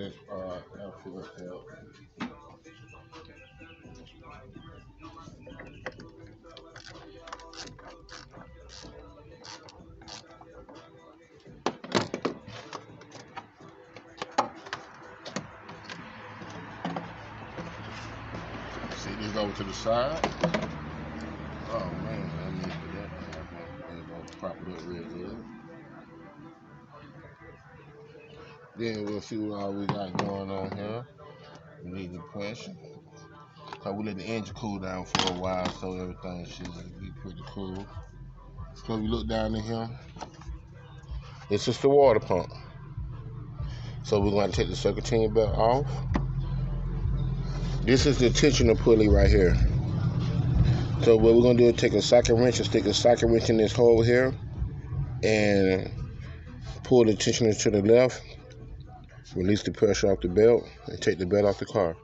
next part, outfit help. See this over to the side. Oh man, I need for that. I'm gonna prop it up real good. Then we'll see what all we got going on here. We need the pressure. So we let the engine cool down for a while so everything should be pretty cool. So we look down in here. It's just the water pump. So we're going to take the serpentine belt off. This is the tensioner pulley right here. So what we're going to do is take a socket wrench and stick a socket wrench in this hole here and pull the tensioner to the left, release the pressure off the belt, and take the belt off the car.